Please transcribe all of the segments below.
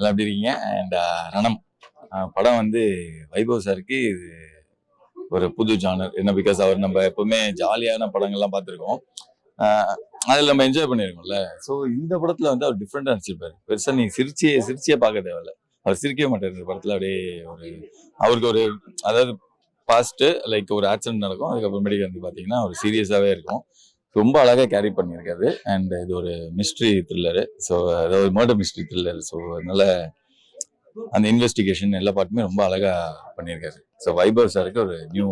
எல்லாம் எப்படி இருக்கீங்க? அண்ட் ரணம் படம் வந்து வைபவ் சாருக்கு இது ஒரு புது ஜானர். என்ன பிகாஸ் அவர் நம்ம எப்பவுமே ஜாலியான படங்கள்லாம் பார்த்துருக்கோம், அதில் நம்ம என்ஜாய் பண்ணியிருக்கோம்ல. ஸோ இந்த படத்தில் வந்து அவர் டிஃப்ரெண்டாக நடிச்சிருப்பாரு. பெருசாக நீ சிரிச்சியே பார்க்க தேவையில்ல, அவர் சிரிக்கவே மாட்டார் இந்த படத்தில். அப்படியே ஒரு அவருக்கு ஒரு அதாவது பாஸ்ட்டு லைக் ஒரு ஆக்சிடென்ட் நடக்கும், அதுக்கப்புறமேட்டுக்கு வந்து பார்த்தீங்கன்னா ஒரு சீரியஸாகவே இருக்கும். ரொம்ப அழகாக கேரி பண்ணியிருக்காரு. அண்ட் இது ஒரு மிஸ்ட்ரி த்ரில்லரு, ஸோ அதாவது மர்டர் மிஸ்ட்ரி த்ரில்லர். ஸோ அதனால அந்த இன்வெஸ்டிகேஷன் எல்லா பாட்டுமே ரொம்ப அழகாக பண்ணியிருக்காரு. ஸோ வைபவ் சாருக்கு ஒரு நியூ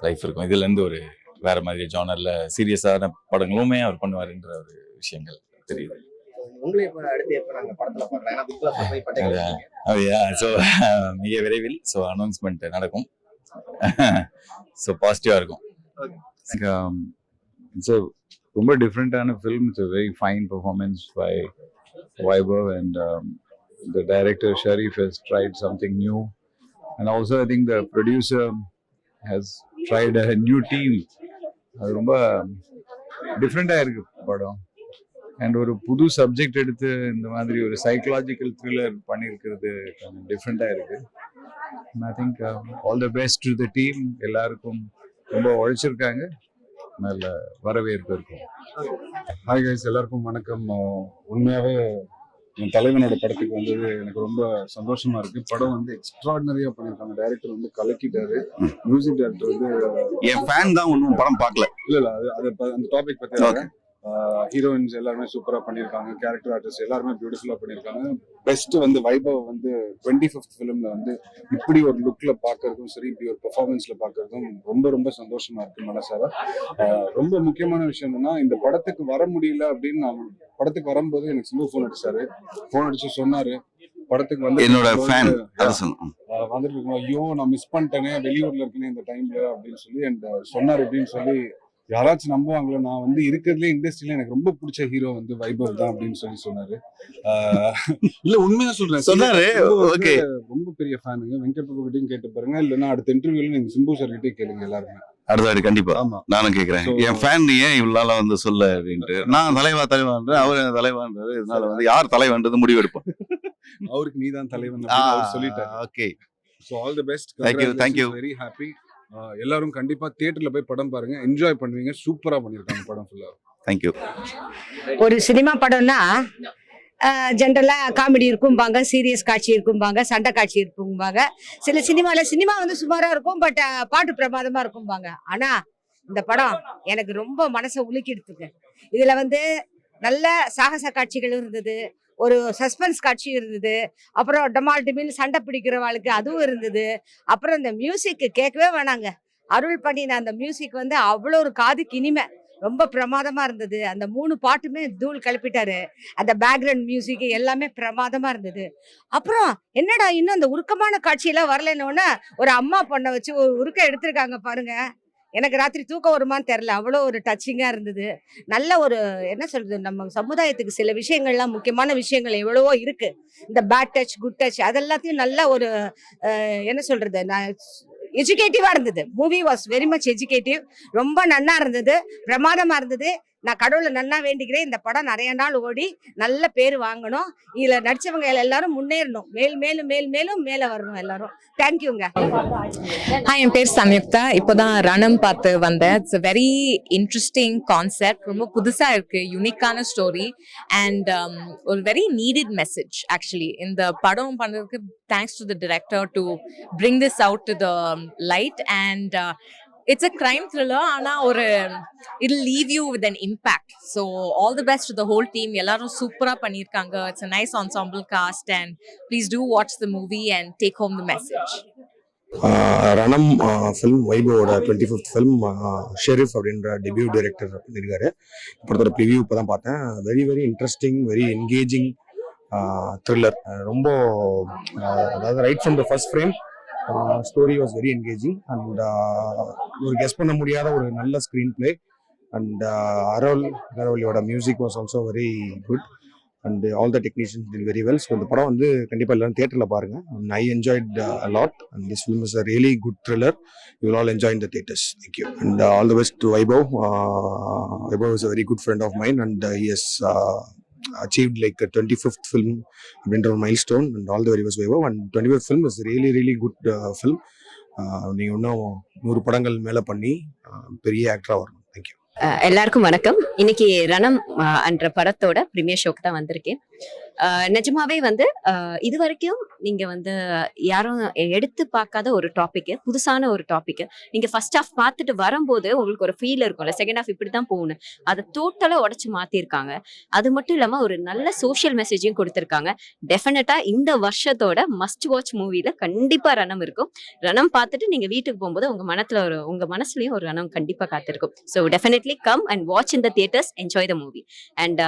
லைஃப் இருக்கும் இதுலேருந்து. ஒரு வேற மாதிரி ஜானரில் சீரியஸான படங்களுமே அவர் பண்ணுவாருன்ற ஒரு விஷயங்கள் தெரியுது. ஸோ மிக விரைவில் ஸோ அனௌன்ஸ்மெண்ட் நடக்கும். ஸோ பாசிட்டிவாக இருக்கும். It's a ரொம்ப டிஃப்ரெண்டான film. It's a very fine performance by Vaibhav, and the director Sharif has tried something new, and also I think the producer has tried a new team. அது ரொம்ப டிஃப்ரெண்டாக இருக்கு படம். அண்ட் ஒரு புது சப்ஜெக்ட் எடுத்து இந்த மாதிரி ஒரு சைக்கலாஜிக்கல் த்ரில்லர் பண்ணியிருக்கிறது கொஞ்சம் டிஃப்ரெண்டாக இருக்கு. I think all the best to the team. எல்லாருக்கும் ரொம்ப உழைச்சிருக்காங்க, நல்ல வரவேற்பு இருக்கும். ஹாய் கைஸ், எல்லாருக்கும் வணக்கம். உண்மையாகவே என் தலைவனோட படத்துக்கு வந்தது எனக்கு ரொம்ப சந்தோஷமா இருக்கு. படம் வந்து எக்ஸ்ட்ராடினரியா பண்ணியிருக்காங்க. டைரக்டர் வந்து கலக்கிட்டாரு. மியூசிக் டைரக்டர் வந்து என் ஃபேன் தான், ஒன்றும் படம் பார்க்கல. இல்ல அது அந்த டாபிக் பத்தி ஹீரோயின்ஸ் எல்லாருமே சூப்பரா பண்ணியிருக்காங்க. கேரக்டர் ஆர்டிஸ்ட் எல்லாருமே பியூட்டிஃபுல்லா பண்ணியிருக்காங்க. பெஸ்ட் வந்து வைபவ் வந்து 25th ஃபிலிம்ல வந்து இப்படி ஒரு லுக்ல பாக்குறதும் சரி, இப்படி ஒரு பெர்ஃபார்மன்ஸ்ல பாக்குறதும் ரொம்ப ரொம்ப சந்தோஷமா இருக்கு மனசார. ரொம்ப முக்கியமான விஷயம் என்னன்னா, இந்த படத்துக்கு வர முடியல அப்படின்னு நான் படத்துக்கு வரும்போது எனக்கு சிம்பு ஃபோன் அடிச்சு சொன்னாரு, படத்துக்கு வந்து என்னோட ஃபேன் வந்துட்டு இருக்கோம், ஐயோ நான் மிஸ் பண்ணிட்டேனே, வெளியூர்ல இருக்கேனே இந்த டைம்ல அப்படின்னு சொல்லி சொன்னாரு. அப்படின்னு சொல்லி யாராச்சும் நம்புவாங்களோ, நான் வந்து இருக்கிறதுலே இண்டஸ்ட்ரியில எனக்கு ரொம்ப பிடிச்ச ஹீரோ வந்து வைபவ் தான் அப்படின்னு சொன்னாரு. இல்ல உண்மையா சொல்றேன், சொன்னாரு. ரொம்ப பெரிய ஃபேனுங்க. வெங்கட் பிரபு கிட்டையும் கேட்டு பாருங்க, இல்லைன்னா அடுத்த இன்டர்வியூல நீங்க சிம்பு சார் கிட்டே கேளுங்க எல்லாருமே. அடுத்த கண்டிப்பா நானும் கேட்கிறேன், என் ஃபேன் ஏன் இவ்வளவு வந்து சொல்ல அப்படின்ட்டு. நான் தலைவான்ற அவர் தலைவான்றாரு, இதனால வந்து யார் தலைவன்றது முடிவு எடுப்போம். அவருக்கு நீதான் தலைவன் சொல்லிட்டாரு. Okay, so all the best. Thank you. Very happy. எல்லாரும் கண்டிப்பா தியேட்டர்ல போய் படம் பாருங்க, என்ஜாய் பண்ணுவீங்க. சூப்பரா பண்ணிருக்காங்க படம் ஃபுல்லா. தேங்க்யூ. ஒரு சினிமா படம்னா ஜென்ரலா காமெடி இருக்கும்பாங்க, சீரியஸ் காட்சி இருக்கும்பாங்க, சண்டை காட்சி இருக்கும்பாங்க. சில சினிமா வந்து சுமாரா இருக்கும், பட் பாட்டு பிரமாதமா இருக்கும்பாங்க. ஆனா இந்த படம் எனக்கு ரொம்ப மனசை உலுக்கிடுத்துங்க. இதுல வந்து நல்ல சாகச காட்சிகள் இருந்தது, ஒரு சஸ்பென்ஸ் காட்சி இருந்தது, அப்புறம் டமால் டிமில் சண்டை பிடிக்கிறவாளுக்கு அதுவும் இருந்தது. அப்புறம் இந்த மியூசிக் கேட்கவே வேணாங்க. அருள் பண்ணின அந்த மியூசிக் வந்து அவ்வளோ ஒரு காதுக்கு இனிமை, ரொம்ப பிரமாதமா இருந்தது. அந்த 3 பாட்டுமே தூள் கிளப்பிட்டாரு. அந்த பேக்ரவுண்ட் மியூசிக் எல்லாமே பிரமாதமா இருந்தது. அப்புறம் என்னடா இன்னும் அந்த உருக்கமான காட்சியெல்லாம் வரலன்னு ஒரு அம்மா பொண்ணை வச்சு ஒரு உருக்கம் எடுத்திருக்காங்க பாருங்க. எனக்கு ராத்திரி தூக்கம் வருமானு தெரில, அவ்வளோ ஒரு டச்சிங்காக இருந்தது. நல்ல ஒரு என்ன சொல்றது, நம்ம சமுதாயத்துக்கு சில விஷயங்கள்லாம் முக்கியமான விஷயங்கள் எவ்வளவோ இருக்கு. இந்த பேட் டச் குட் டச் அதெல்லாத்தையும் நல்ல ஒரு என்ன சொல்றது, எஜுகேட்டிவா இருந்தது. Movie was very much educative. ரொம்ப நன்னா இருந்தது, பிரமாதமா இருந்தது. நான் கடவுளை நன்னா வேண்டிக்கிறேன், இந்த படம் நிறைய நாள் ஓடி நல்ல பேர் வாங்கணும். இதுல நடிச்சவங்க எல்லாரும் முன்னேறணும், மேலும் மேல வரணும் எல்லாரும். தேங்க்யூங்க. என் பேர் சம்யுக்தா. இப்போதான் ரணம் பார்த்து வந்தேன். It's a very interesting concept. ரொம்ப புதுசா இருக்கு, யூனிக்கான ஸ்டோரி அண்ட் ஒரு வெரி நீடட் மெசேஜ். ஆக்சுவலி இந்த படம் பண்றதுக்கு thanks to the director to bring this out to the light. And it's a crime thriller, ஆனா ஒரு it'll leave you with an impact. So all the best to the whole team. எல்லாரும் சூப்பரா பண்ணிருக்காங்க. It's a nice ensemble cast and please do watch the movie and take home the message. Ranam film வைபவோட 25th film. Sherif அப்படின்ற debut director பண்ணியிருக்காரு. படத்தோட preview இப்போ தான் பார்த்தேன். Very very interesting, very engaging thriller. ரொம்ப அதாவது right from the first frame story was very engaging and ஒரு கெஸ் பண்ண முடியாத ஒரு நல்ல ஸ்க்ரீன் பிளே. அண்ட் அரவலியோட music was also very good and all the technicians did very well. So இந்த படம் வந்து கண்டிப்பாக எல்லாரும் தியேட்டரில் பாருங்க. I enjoyed a lot and this film is a really good thriller. You will all enjoy in the theaters. Thank you and all the best to Vaibhav. Vaibhav is a very good friend of mine and he has achieved like a 25th film அப்படின்ற ஒரு milestone, and all the very best Vaibhav. And 25th film is really really good film. நீங்கள் இன்னும் 100 படங்கள் மேலே பண்ணி பெரிய ஆக்டராக வரணும். தேங்க்யூ. எல்லாருக்கும் வணக்கம். இன்னைக்கு ரணம் என்ற படத்தோட ப்ரீமியர் ஷோக்கு தான் வந்திருக்கேன். நிஜமாவே வந்து இது வரைக்கும் நீங்க வந்து யாரும் எடுத்து பார்க்காத ஒரு டாபிக், புதுசான ஒரு டாபிக். நீங்க ஃபர்ஸ்ட் ஹாஃப் பார்த்துட்டு வரும்போது உங்களுக்கு ஒரு ஃபீல் இருக்கும்ல, செகண்ட் ஹாஃப் இப்படி தான் போகணும், அதை டோட்டலா உடச்சு மாத்திருக்காங்க. அது மட்டும் இல்லாம ஒரு நல்ல சோஷியல் மெசேஜையும் கொடுத்திருக்காங்க. டெஃபினட்டா இந்த வருஷத்தோட மஸ்ட் வாட்ச் மூவில கண்டிப்பா ரணம் இருக்கும். ரணம் பார்த்துட்டு நீங்க வீட்டுக்கு போகும்போது உங்க மனசுலயும் ஒரு ரணம் கண்டிப்பா காத்திருக்கும். So definitely come and watch in the theatres, enjoy the movie. And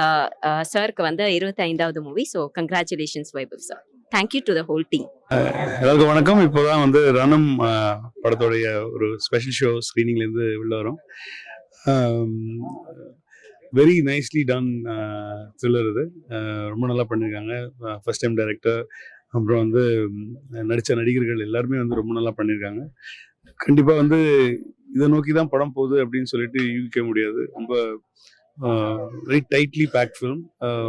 சாருக்கு வந்து 25வது movie. So congratulations Vaibhav sir. Thank you to the whole team. எல்லாருக்கும் வணக்கம். இப்போதான் வந்து ரணம் படத்தோடைய ஒரு ஸ்பெஷல் ஷோ ஸ்க்ரீனிங்லேருந்து உள்ள வரும். வெரி நைஸ்லி டன் த்ரில்லர் இது. ரொம்ப நல்லா பண்ணியிருக்காங்க. ஃபர்ஸ்ட் டைம் டைரக்டர், அப்புறம் வந்து நடித்த நடிகர்கள் எல்லாருமே வந்து ரொம்ப நல்லா பண்ணியிருக்காங்க. கண்டிப்பாக வந்து இதை நோக்கி தான் படம் போகுது அப்படின்னு சொல்லிட்டு யூகிக்க முடியாது. ரொம்ப வெரி டைட்லி பேக் ஃபிலிம்.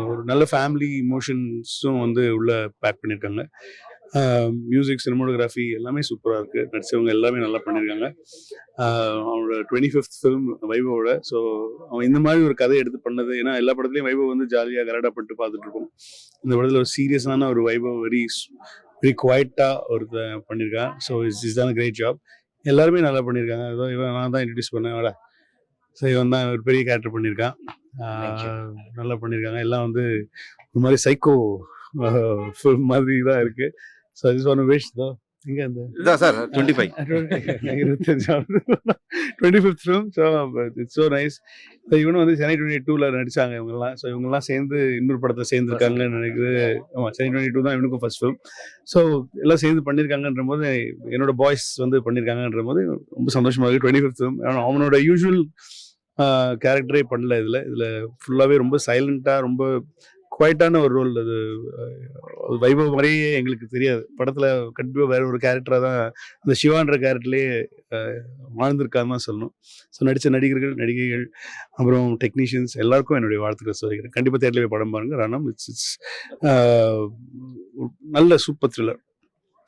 ஒரு நல்ல ஃபேமிலி இமோஷன்ஸும் வந்து உள்ள பேக் பண்ணியிருக்காங்க. மியூசிக், சினிமோட்டோகிராஃபி எல்லாமே சூப்பராக இருக்குது. நடித்தவங்க எல்லாமே நல்லா பண்ணியிருக்காங்க. அவனோட 25th ஃபிலிம் வைபவோட. ஸோ அவன் இந்த மாதிரி ஒரு கதையை எடுத்து பண்ணது, ஏன்னா எல்லா படத்துலையும் வைபவ் வந்து ஜாலியாக கலாடாப்பட்டு பார்த்துட்டு இருக்கோம். இந்த படத்தில் ஒரு சீரியஸான ஒரு வைபவ் வெரி குவைட்டாக ஒரு பண்ணியிருக்கான். ஸோ இஸ் தான் கிரேட் ஜாப். எல்லாருமே நல்லா பண்ணியிருக்காங்க. ஏதோ இவன் நான் தான் இன்ட்ரடியூஸ் பண்ணேன் வாடா. ஸோ இவன் தான் ஒரு பெரிய கேரக்டர் பண்ணியிருக்கான். நல்லா பண்ணியிருக்காங்க. எல்லாம் வந்து ஒரு மாதிரி சைக்கோ ஃபிலிம் மாதிரி தான் இருக்குது. ஸோ திஸ் ஒன் விஷ் தோ இங்கே அந்த இதான் sir 25 25th film. So it's so nice. So இவனும் வந்து சென்னை 22ல நடித்தாங்க இவங்கெல்லாம். ஸோ இவங்கெல்லாம் சேர்ந்து இன்னொரு படத்தை சேர்ந்துருக்காங்கன்னு நினைக்கிறது. ஆமாம், சென்னை 22 தான் இவனுக்கும் ஃபர்ஸ்ட் ஃபிலிம். ஸோ எல்லாம் சேர்ந்து பண்ணியிருக்காங்கன்ற போது, என்னோட பாய்ஸ் வந்து பண்ணியிருக்காங்கன்ற போது ரொம்ப சந்தோஷமாக இருக்குது. 25th film. அவனோட யூஸ்வல் கேரக்டரே பண்ணல. இதில் ஃபுல்லாகவே ரொம்ப சைலண்ட்டாக, ரொம்ப குவைட்டான ஒரு ரோல். அது வைபவ் மாதிரியே எங்களுக்கு தெரியாது. படத்தில் கண்டிப்பாக வேற ஒரு கேரக்டராக தான் அந்த சிவான்ற கேரக்டர்லேயே வாழ்ந்திருக்கான்னு தான் சொல்லணும். ஸோ நடித்த நடிகர்கள், நடிகைகள், அப்புறம் டெக்னீஷியன்ஸ் எல்லாருக்கும் என்னுடைய வாழ்த்துக்களை சொல்லிக்கிறேன். கண்டிப்பாக தேட்டரில் போய் படம் பாருங்கள். ரணம் இட்ஸ் நல்ல super thriller.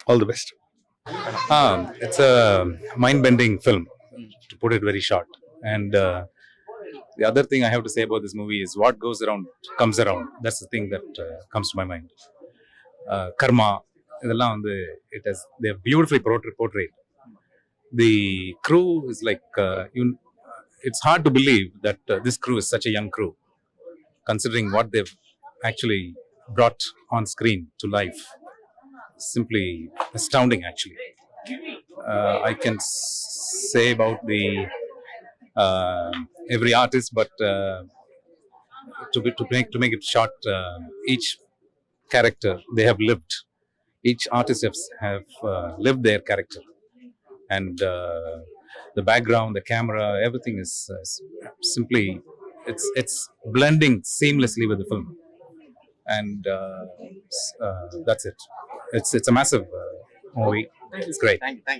All the best. It's a mind-bending film, to put it very short. And the other thing I have to say about this movie is what goes around comes around. That's the thing that comes to my mind. Karma, இதெல்லாம் வந்து they are beautifully portrayed. The crew is like it's hard to believe that this crew is such a young crew, considering what they've actually brought on screen to life. Simply astounding, actually. I can say about the every artist, but to make it short, each character they have lived. Each artist have lived their character, and the background, the camera, everything is simply it's blending seamlessly with the film, and that's it. It's a massive movie. It's great.